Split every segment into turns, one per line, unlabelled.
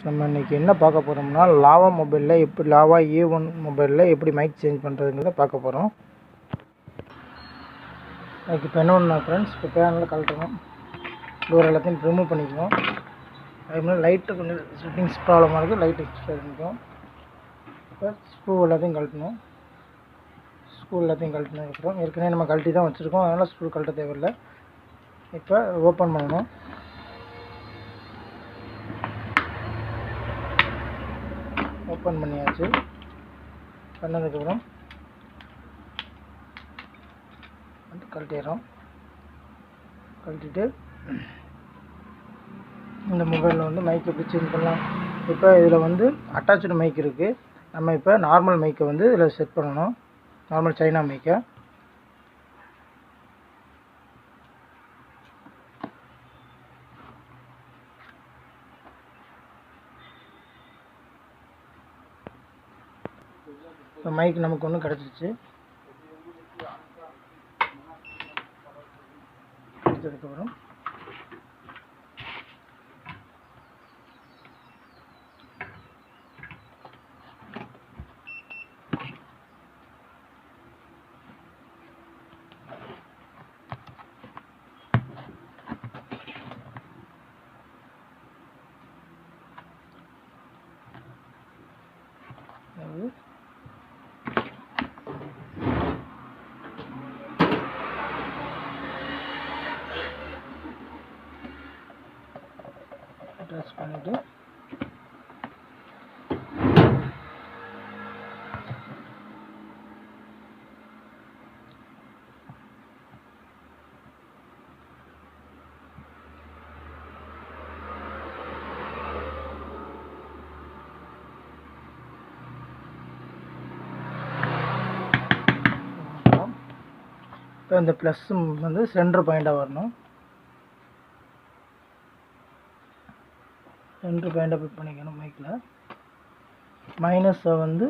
நம்ம இன்றைக்கி என்ன பார்க்க போகிறோம்னா லாவா மொபைலில் எப்படி லாவா A1 மொபைலில் எப்படி மைக் சேஞ்ச் பண்ணுறதுங்கிறத பார்க்க போகிறோம். அதுக்கு இப்போ என்ன ஒன்று ஃப்ரெண்ட்ஸ், இப்போ பேனலில் கழட்டணும், டோர் எல்லாத்தையும் ரிமூவ் பண்ணிக்கணும். அதே மாதிரி லைட்டு கொஞ்சம் செட்டிங்ஸ் ப்ராப்ளமாக இருக்குது, லைட் எக்ஸ்ட்ரா பண்ணிக்கும். இப்போ ஸ்க்ரூ எல்லாத்தையும் கழட்டணும். ஸ்க்ரூ எல்லாத்தையும் கழட்டினதுக்கப்புறம் ஏற்கனவே நம்ம கழட்டி தான் வச்சுருக்கோம், அதனால் ஸ்க்ரூ கழட்ட தேவையில்லை. இப்போ ஓப்பன் பண்ணணும். ஓப்பன் பண்ணியாச்சு. பண்ணதுக்கப்புறம் வந்து கழட்டிடுறோம். கழட்டிட்டு இந்த மொபைலில் வந்து மைக் எப்படி சேஞ்ச் பண்ணலாம். இப்போ இதில் வந்து அட்டாச்சு மைக் இருக்குது. நம்ம இப்போ நார்மல் மைக்கை வந்து இதில் செட் பண்ணணும், நார்மல் சைனா மைக்கை. இப்போ மைக் நமக்கு ஒன்று கிடச்சிருச்சு. கிடச்சதுக்கப்புறம் அட்டாச் பண்ணிவிட்டு இப்போ இந்த ப்ளஸ் வந்து சென்டர் பாயிண்டாக வரணும். சென்டர் பாயிண்டாக ஃபிட் பண்ணிக்கணும் மைக்கில். மைனஸை வந்து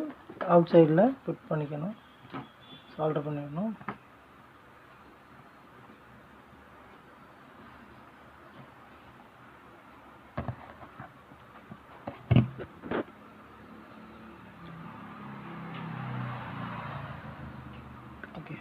அவுட் சைடில் ஃபிட் பண்ணிக்கணும், சால்டர் பண்ணிடணும். ஓகே.